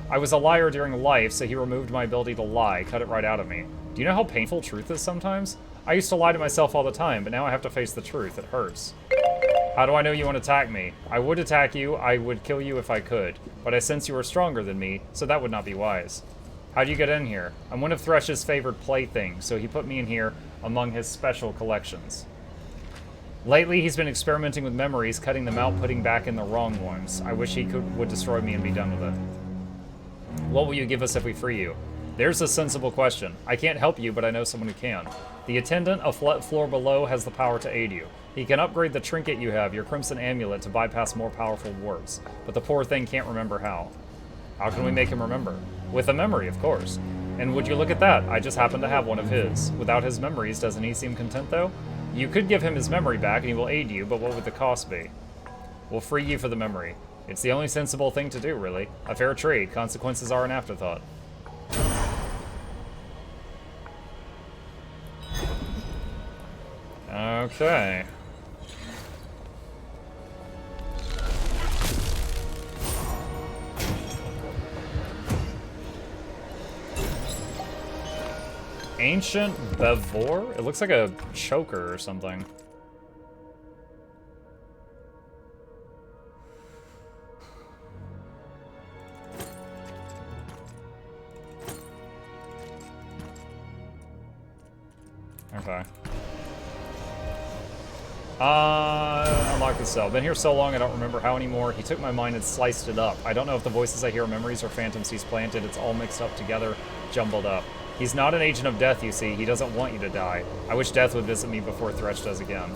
I was a liar during life, so he removed my ability to lie, cut it right out of me. Do you know how painful truth is sometimes? I used to lie to myself all the time, but now I have to face the truth. It hurts. How do I know you want to attack me? I would attack you, I would kill you if I could, but I sense you are stronger than me, so that would not be wise. How do you get in here? I'm one of Thresh's favored playthings, so he put me in here among his special collections. Lately, he's been experimenting with memories, cutting them out, putting back in the wrong ones. I wish he would destroy me and be done with it. What will you give us if we free you? There's a sensible question. I can't help you, but I know someone who can. The attendant, a floor below, has the power to aid you. He can upgrade the trinket you have, your crimson amulet, to bypass more powerful wards. But the poor thing can't remember how. How can we make him remember? With a memory, of course. And would you look at that? I just happen to have one of his. Without his memories, doesn't he seem content, though? You could give him his memory back and he will aid you, but what would the cost be? We'll free you for the memory. It's the only sensible thing to do, really. A fair trade. Consequences are an afterthought. Okay. Ancient Bevor? It looks like a choker or something. Okay. Unlock the cell. Been here so long I don't remember how anymore. He took my mind and sliced it up. I don't know if the voices I hear are memories or phantoms he's planted. It's all mixed up together, jumbled up. He's not an agent of death, you see. He doesn't want you to die. I wish death would visit me before Thresh does again.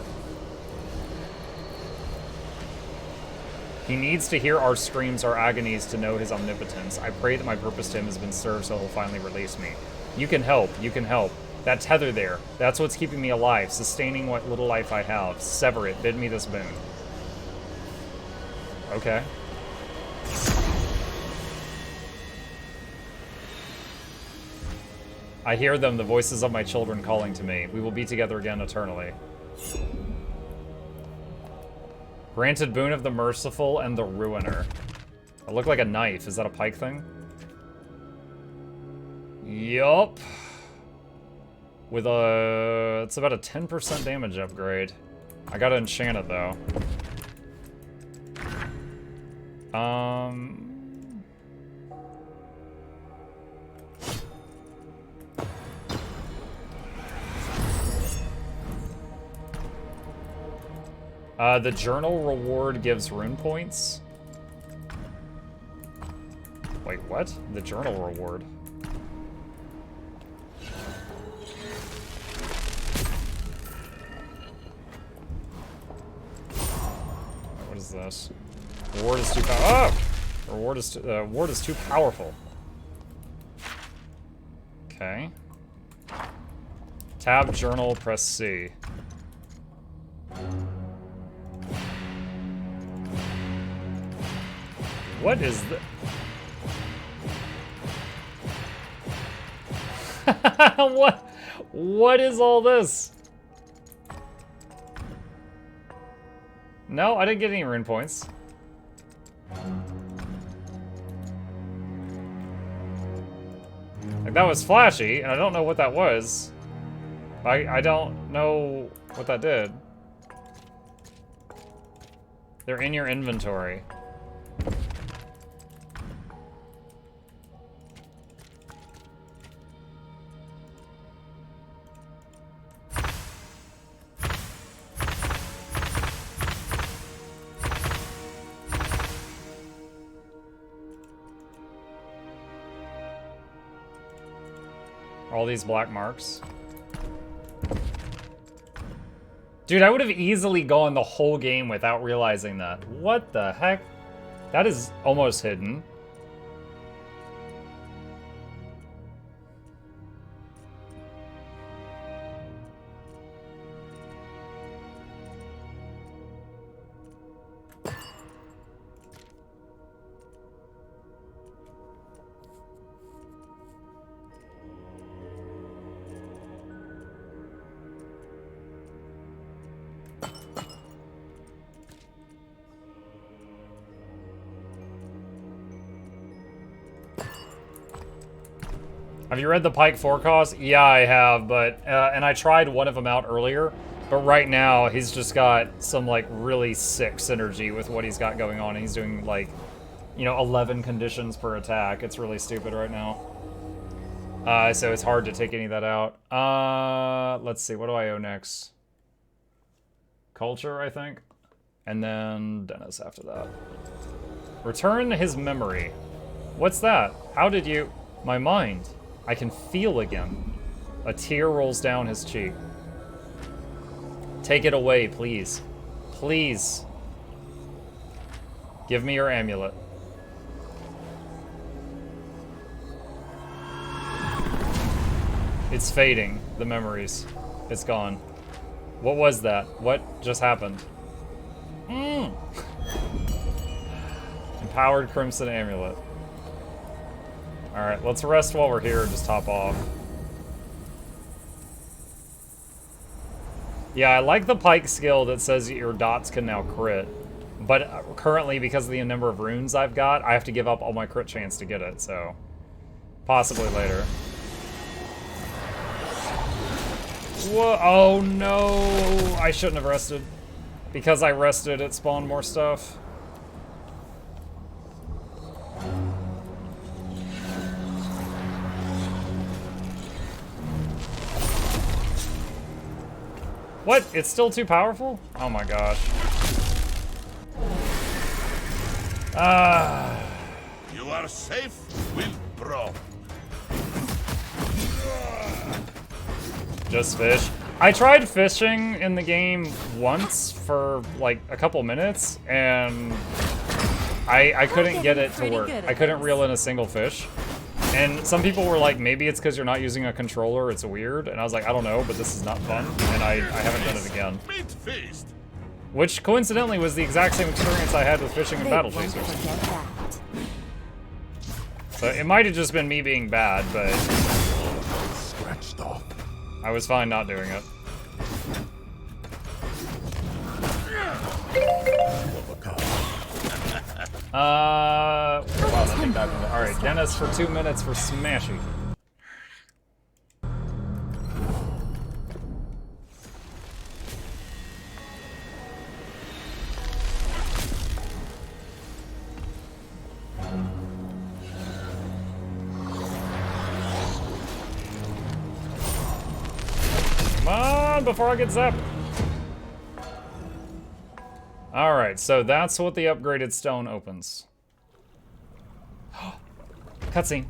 He needs to hear our screams, our agonies, to know his omnipotence. I pray that my purpose to him has been served so he'll finally release me. You can help. You can help. That tether there, that's what's keeping me alive, sustaining what little life I have. Sever it. Bid me this boon. Okay. I hear them, the voices of my children calling to me. We will be together again eternally. Granted boon of the merciful and the ruiner. It looked like a knife. Is that a pike thing? Yup. With a... it's about a 10% damage upgrade. I gotta enchant it, though. The journal reward gives rune points. Wait, what? The journal reward. What is this? Reward is too powerful. Oh! Reward is too powerful. Okay. Tab journal, press C. What is the... What is all this? No, I didn't get any rune points. Like, that was flashy, and I don't know what that was. I don't know what that did. They're in your inventory. All these black marks. Dude, I would have easily gone the whole game without realizing that. What the heck? That is almost hidden. Have you read the Pike forecast? Yeah, I have, but, and I tried one of them out earlier, but right now he's just got some, like, really sick synergy with what he's got going on. He's doing, like, you know, 11 conditions per attack. It's really stupid right now. So it's hard to take any of that out. Let's see, what do I owe next? Culture, I think. And then Dennis after that. Return his memory. What's that? How did you... My mind. I can feel again. A tear rolls down his cheek. Take it away, please. Please. Give me your amulet. It's fading, the memories. It's gone. What was that? What just happened? Empowered Crimson Amulet. Alright, let's rest while we're here and just top off. Yeah, I like the Pike skill that says your dots can now crit. But currently, because of the number of runes I've got, I have to give up all my crit chance to get it, so... Possibly later. Whoa, oh no! I shouldn't have rested. Because I rested, it spawned more stuff. What? It's still too powerful? Oh my gosh. You are safe with bro. Just fish. I tried fishing in the game once for like a couple minutes, and I couldn't get it to work. I couldn't reel in a single fish. And some people were like, maybe it's because you're not using a controller, it's weird. And I was like, I don't know, but this is not fun. And I haven't done it again. Which coincidentally was the exact same experience I had with fishing in Battle Chasers. So it might have just been me being bad, but Scratched off. I was fine not doing it. Wow, that thing died from there. Alright, Dennis for 2 minutes for Smashy. Come on, before I get zapped. Alright, so that's what the upgraded stone opens. Cutscene.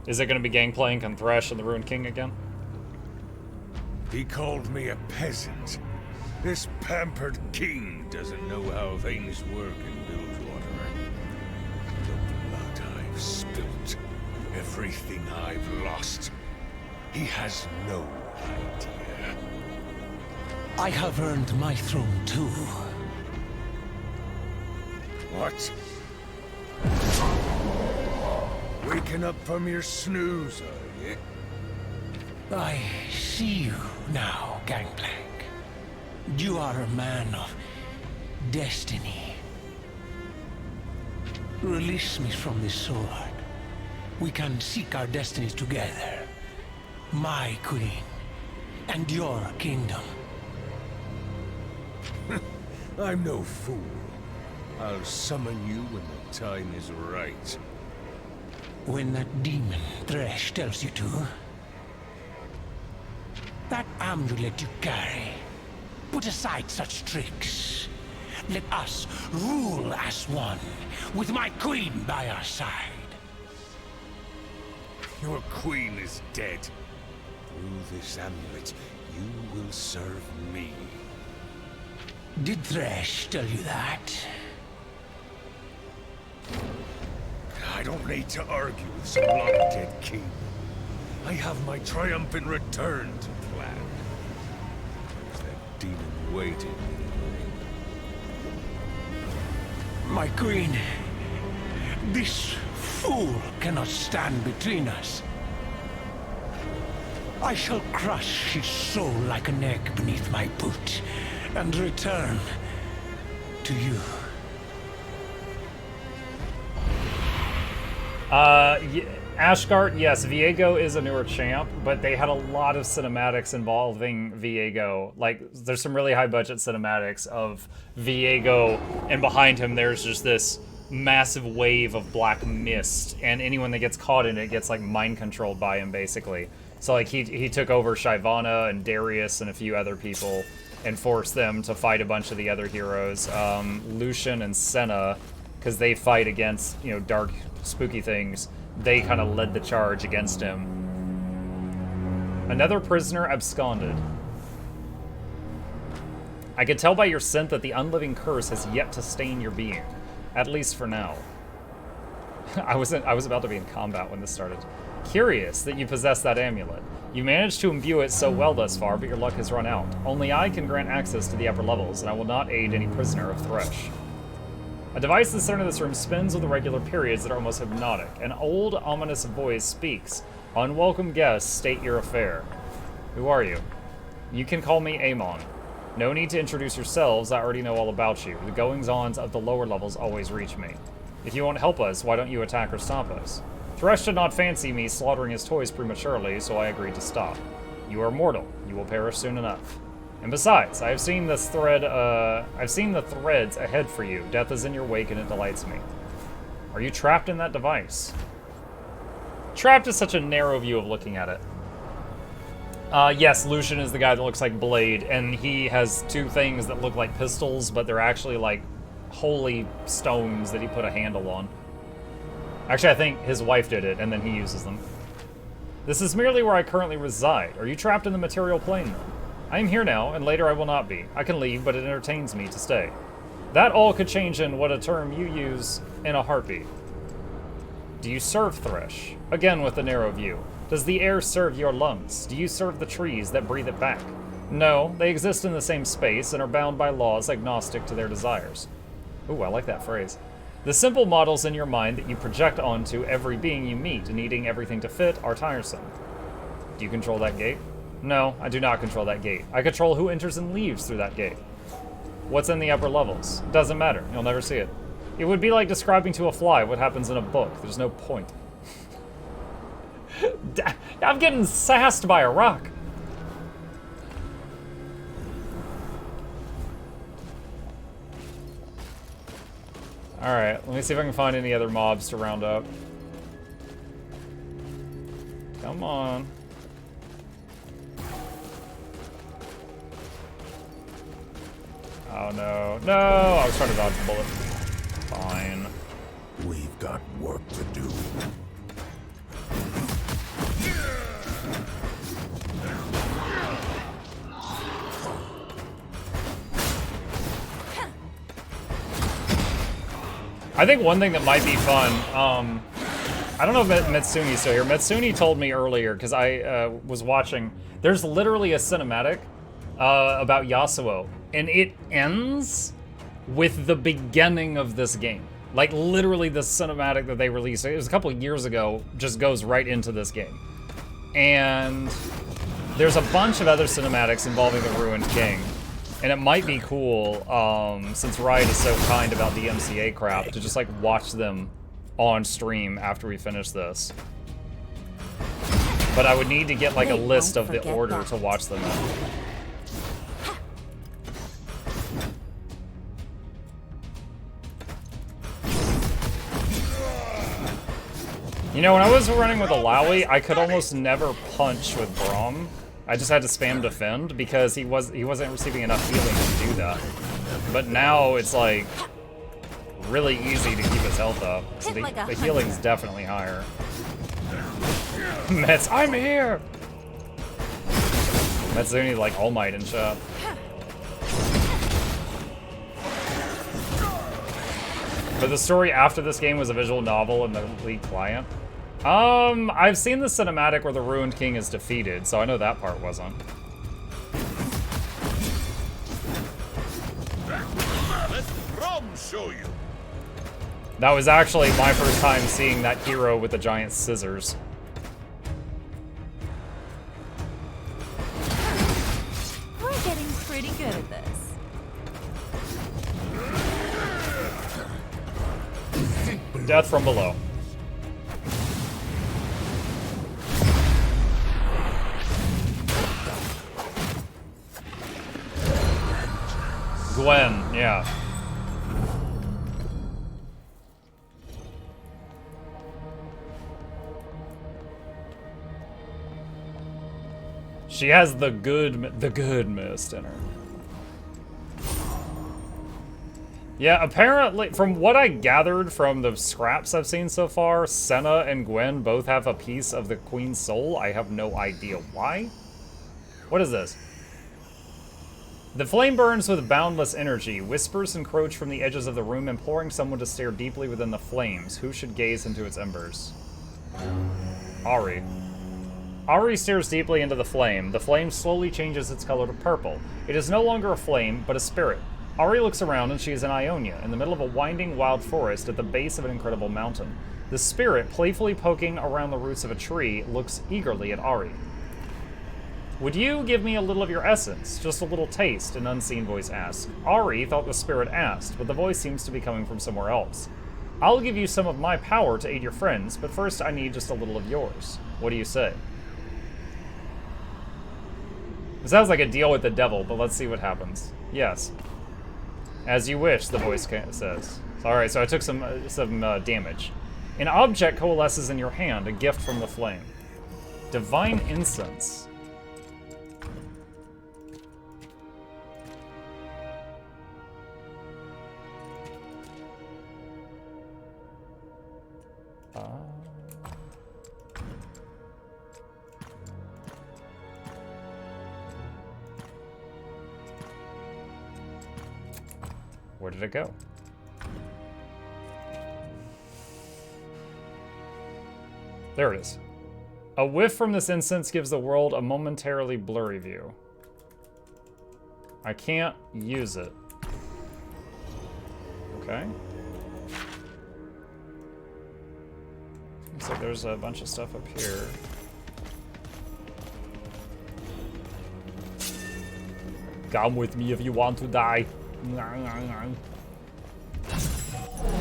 Is it going to be Gangplank and Thresh and the Ruined King again? He called me a peasant. This pampered king doesn't know how things work in Bilgewater. The blood I've spilt, everything I've lost. He has no idea. I have earned my throne too. What? Waking up from your snooze, are you? I see you now, Gangplank. You are a man of destiny. Release me from this sword. We can seek our destinies together. My queen, and your kingdom. I'm no fool. I'll summon you when the time is right. When that demon Thresh tells you to. That amulet you carry. Put aside such tricks. Let us rule as one, with my queen by our side. Your queen is dead. Through this amulet, you will serve me. Did Thresh tell you that? I don't need to argue with some long-dead king. I have my triumphant return to plan. There's that demon waiting. My queen, this fool cannot stand between us. I shall crush his soul like an egg beneath my boot and return to you. Ashgart, yes, Viego is a newer champ, but they had a lot of cinematics involving Viego. Like, there's some really high-budget cinematics of Viego, and behind him there's just this massive wave of black mist, and anyone that gets caught in it gets, like, mind-controlled by him, basically. So, like, he took over Shyvana and Darius and a few other people and forced them to fight a bunch of the other heroes. Lucian and Senna, because they fight against, you know, dark, spooky things, they kind of led the charge against him. Another prisoner absconded. I can tell by your scent that the unliving curse has yet to stain your being, at least for now. I was about to be in combat when this started. Curious that you possess that amulet. You managed to imbue it so well thus far, but your luck has run out. Only I can grant access to the upper levels, and I will not aid any prisoner of Thresh. A device in the center of this room spins with irregular periods that are almost hypnotic. An old, ominous voice speaks. Unwelcome guests, state your affair. Who are you? You can call me Amon. No need to introduce yourselves, I already know all about you. The goings-ons of the lower levels always reach me. If you won't help us, why don't you attack or stop us? Thresh did not fancy me slaughtering his toys prematurely, so I agreed to stop. You are mortal. You will perish soon enough. And besides, I've seen the threads ahead for you. Death is in your wake and it delights me. Are you trapped in that device? Trapped is such a narrow view of looking at it. Yes, Lucian is the guy that looks like Blade, and he has two things that look like pistols, but they're actually like holy stones that he put a handle on. Actually, I think his wife did it, and then he uses them. This is merely where I currently reside. Are you trapped in the material plane, then? I am here now, and later I will not be. I can leave, but it entertains me to stay. That all could change in what a term you use in a heartbeat. Do you serve Thresh? Again with the narrow view. Does the air serve your lungs? Do you serve the trees that breathe it back? No, they exist in the same space and are bound by laws agnostic to their desires. Ooh, I like that phrase. The simple models in your mind that you project onto every being you meet, needing everything to fit, are tiresome. Do you control that gate? No, I do not control that gate. I control who enters and leaves through that gate. What's in the upper levels? Doesn't matter. You'll never see it. It would be like describing to a fly what happens in a book. There's no point. I'm getting sassed by a rock. Alright, let me see if I can find any other mobs to round up. Come on. Oh no. No! I was trying to dodge the bullet. Fine. We've got work to do. I think one thing that might be fun, I don't know if Metsune's still here. Metsune told me earlier, because I was watching, there's literally a cinematic about Yasuo, and it ends with the beginning of this game. Like, literally the cinematic that they released, it was a couple of years ago, just goes right into this game. And there's a bunch of other cinematics involving the Ruined King. And it might be cool, since Riot is so kind about the MCA crap, to just like watch them on stream after we finish this. But I would need to get like a list of the order to watch them in. You know, when I was running with Alawi, I could almost never punch with Braum. I just had to spam defend because he wasn't receiving enough healing to do that. But now it's like really easy to keep his health up. So the healing's definitely higher. Mets, I'm here! Metsune like All Might and shit. But the story after this game was a visual novel in the League client. I've seen the cinematic where the Ruined King is defeated, so I know that part wasn't. Let Rom show you. That was actually my first time seeing that hero with the giant scissors. We're getting pretty good at this. Death from below. Gwen, yeah. She has the good mist in her. Yeah, apparently, from what I gathered from the scraps I've seen so far, Senna and Gwen both have a piece of the Queen's soul. I have no idea why. What is this? The flame burns with boundless energy. Whispers encroach from the edges of the room, imploring someone to stare deeply within the flames. Who should gaze into its embers? Ari. Ari stares deeply into the flame. The flame slowly changes its color to purple. It is no longer a flame, but a spirit. Ari looks around and she is in Ionia, in the middle of a winding wild forest at the base of an incredible mountain. The spirit, playfully poking around the roots of a tree, looks eagerly at Ari. Would you give me a little of your essence? Just a little taste, an unseen voice asked. Ari thought the spirit asked, but the voice seems to be coming from somewhere else. I'll give you some of my power to aid your friends, but first I need just a little of yours. What do you say? It sounds like a deal with the devil, but let's see what happens. Yes. As you wish, the voice says. Alright, so I took some damage. An object coalesces in your hand, a gift from the flame. Divine incense. Where did it go? There it is. A whiff from this incense gives the world a momentarily blurry view. I can't use it. Okay. Looks like there's a bunch of stuff up here. Come with me if you want to die.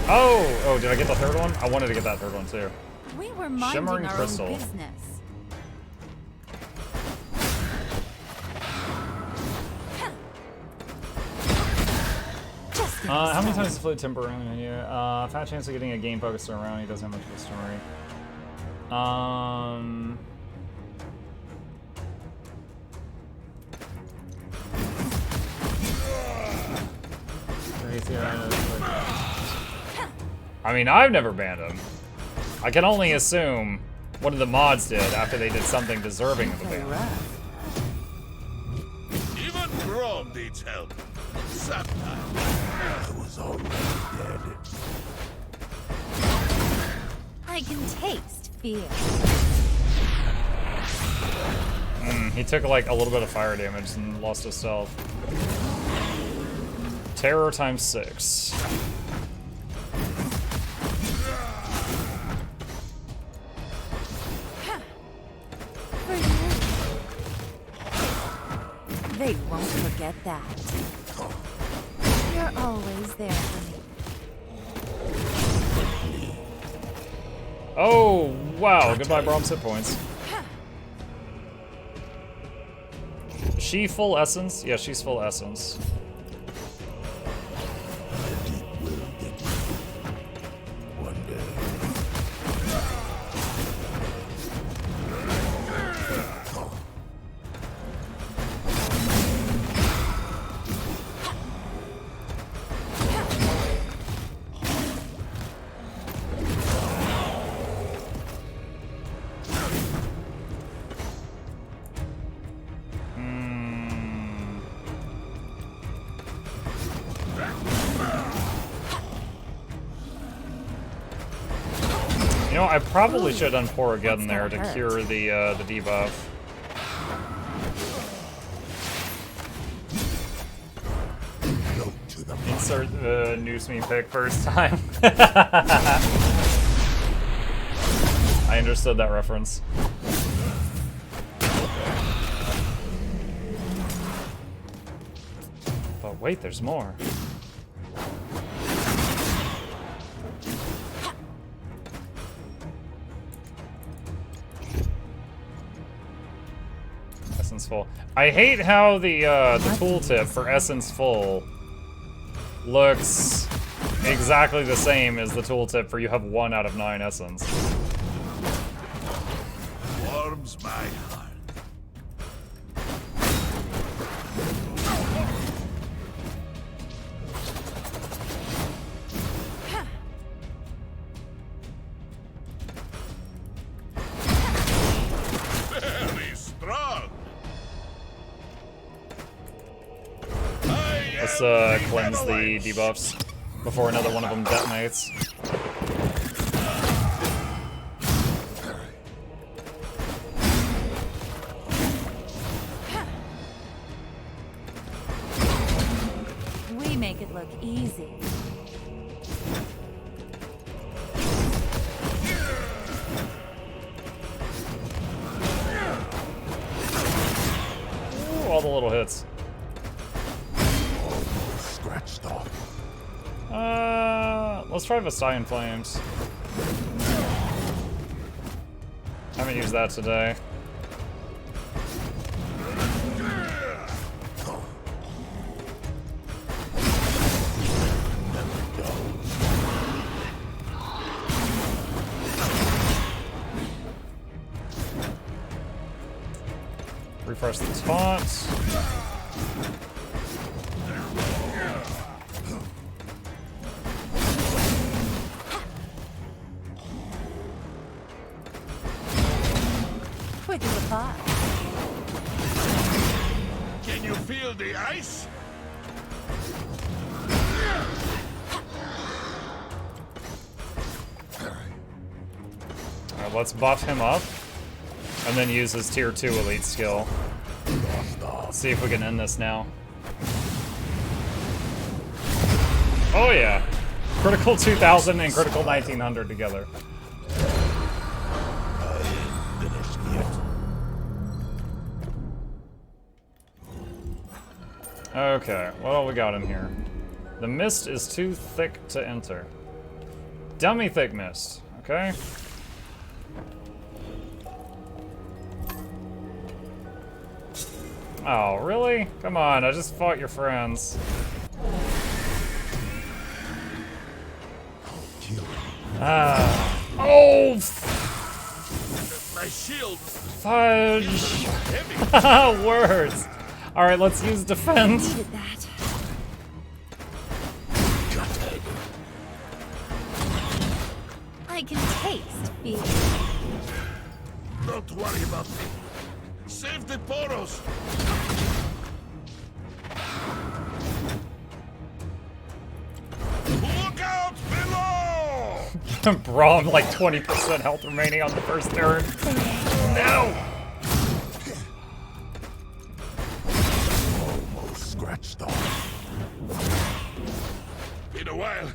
Oh, did I get the third one? I wanted to get that third one too. We were minding Shimmering our crystal. own business. How many times does Float temporarily on you? Fat chance of getting a game focused around. He doesn't have much of a story. I mean, I've never banned him. I can only assume one of the mods did after they did something deserving of a ban. Even Grom needs help. Sometimes I was already dead. I can taste fear. He took like a little bit of fire damage and lost his stealth. Terror times 6. They won't forget that. You're always there for me. Oh, wow. Goodbye, Brahms hit points. Is she full essence? Yeah, she's full essence. You know, I probably should have done Porygon there to cure the debuff. Insert the Noose Me pick first time. I understood that reference. But wait, there's more. Essence full. I hate how the tooltip for Essence full looks exactly the same as the tooltip for you have 1 out of 9 essence. Warms my heart. Very strong. Let's cleanse the debuffs before another one of them detonates. We make it look easy. Ooh, all the little hits. Scratched off. Let's try Vestian Flames. Haven't used that today. Refresh the taunt. Quick as a thought. Can you feel the ice? Alright, let's buff him up. And then use his tier 2 elite skill. Let's see if we can end this now. Oh yeah! Critical 2000 and critical 1900 together. Okay, what all we got in here? The mist is too thick to enter. Dummy thick mist, okay? Oh, really? Come on, I just fought your friends. Ah. Oh! My shield. Fudge! Heavy. Words! Alright, let's use defend. Needed that. I can taste fear. Don't worry about me. Save the poros. Look out below! Braum like 20% health remaining on the first turn. No! Almost scratched off. Been a while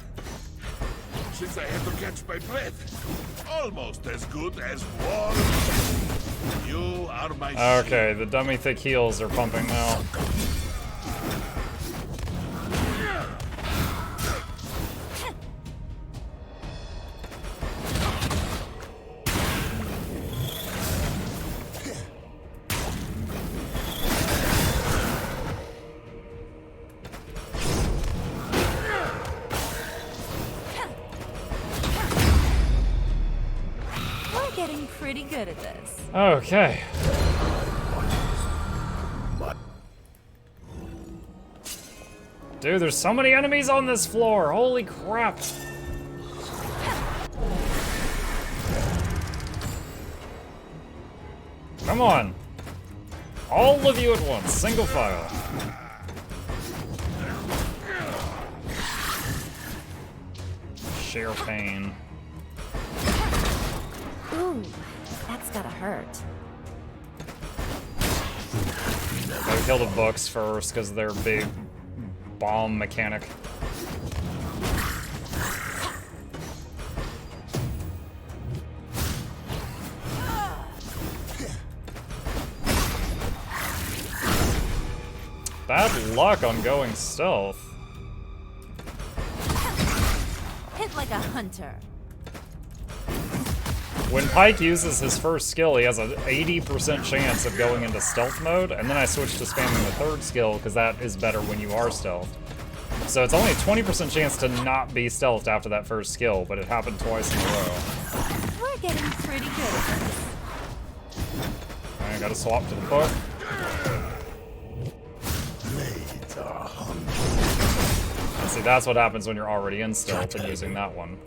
since I had to catch my breath. Almost as good as warm. You are my Okay, the dummy thick heals are pumping now. We're getting pretty good at this. Okay. Dude, there's so many enemies on this floor. Holy crap. Come on. All of you at once. Single file. Share pain. Ooh, that's gotta hurt. Gotta kill the books first, because they're big bomb mechanic. Bad luck on going stealth. Hit like a hunter. When Pike uses his first skill, he has an 80% chance of going into stealth mode, and then I switch to spamming the third skill, because that is better when you are stealthed. So it's only a 20% chance to not be stealthed after that first skill, but it happened twice in a row. We're getting pretty good at this. I gotta swap to the book. See, that's what happens when you're already in stealth and using that one.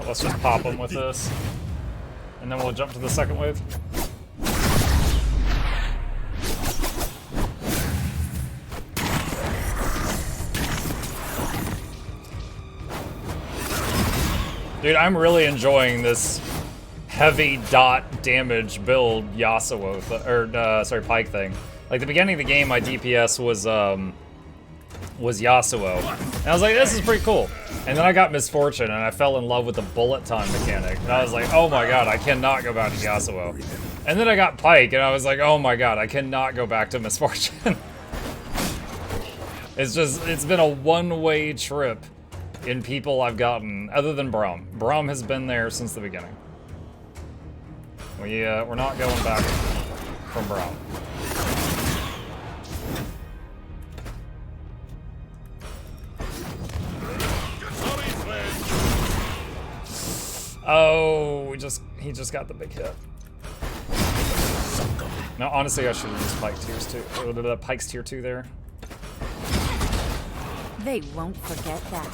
Let's just pop them with this. And then we'll jump to the second wave. Dude, I'm really enjoying this heavy dot damage build Yasuo, sorry, Pike thing. Like, the beginning of the game, my DPS was Yasuo. And I was like, this is pretty cool. And then I got Misfortune, and I fell in love with the bullet time mechanic. And I was like, oh my god, I cannot go back to Yasuo. And then I got Pike, and I was like, oh my god, I cannot go back to Misfortune. It's been a one-way trip in people I've gotten, other than Braum. Braum has been there since the beginning. We're not going back from Braum. Oh, he just got the big hit. No, honestly, I should have used Pike tiers 2. Pike's tier 2 there. They won't forget that.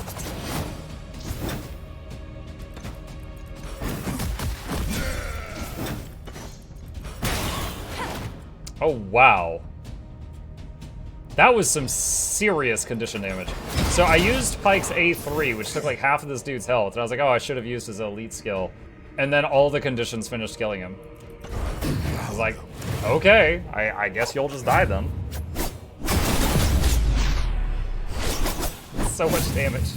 Oh, wow. That was some serious condition damage. So I used Pike's A3, which took like half of this dude's health, and I was like, oh, I should have used his elite skill. And then all the conditions finished killing him. I was like, okay, I guess you'll just die then. So much damage.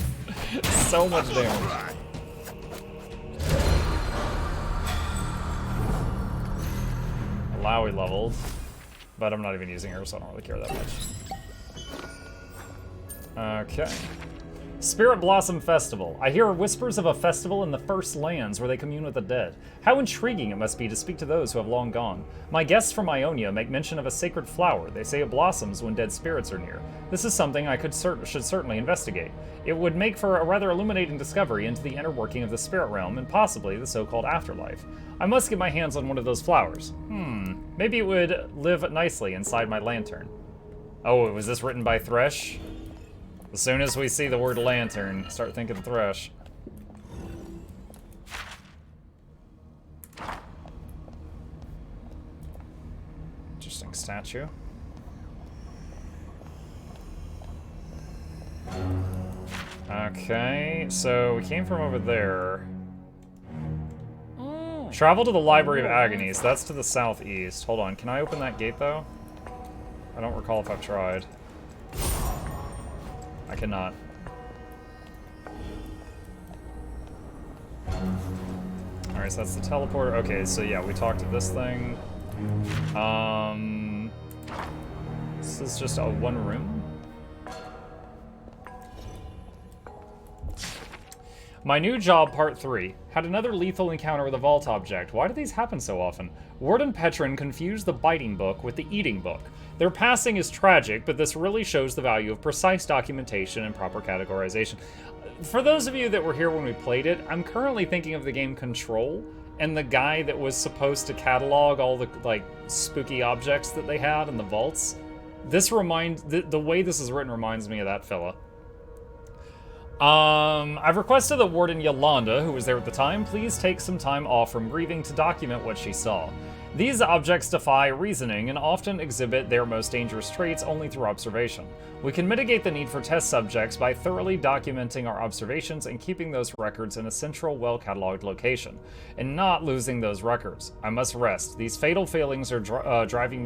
So much damage. Alawi leveled, but I'm not even using her, so I don't really care that much. Okay. Spirit Blossom Festival. I hear whispers of a festival in the First Lands where they commune with the dead. How intriguing it must be to speak to those who have long gone. My guests from Ionia make mention of a sacred flower. They say it blossoms when dead spirits are near. This is something I should certainly investigate. It would make for a rather illuminating discovery into the inner working of the spirit realm and possibly the so-called afterlife. I must get my hands on one of those flowers. Maybe it would live nicely inside my lantern. Oh, was this written by Thresh? As soon as we see the word lantern, start thinking Thresh. Interesting statue. Okay, so we came from over there. Travel to the Library of Agonies. That's to the southeast. Hold on, can I open that gate though? I don't recall if I've tried. I cannot. Alright, so that's the teleporter. Okay, so yeah, we talked to this thing. This is just a one room. My new job, part 3. Had another lethal encounter with a vault object. Why do these happen so often? Ward and Petrin confused the biting book with the eating book. Their passing is tragic, but this really shows the value of precise documentation and proper categorization. For those of you that were here when we played it, I'm currently thinking of the game Control, and the guy that was supposed to catalog all the, like, spooky objects that they had in the vaults. This reminds... The way this is written reminds me of that fella. I've requested that Warden Yolanda, who was there at the time, please take some time off from grieving to document what she saw. These objects defy reasoning and often exhibit their most dangerous traits only through observation. We can mitigate the need for test subjects by thoroughly documenting our observations and keeping those records in a central, well-cataloged location, and not losing those records. I must rest. These fatal failings are driving me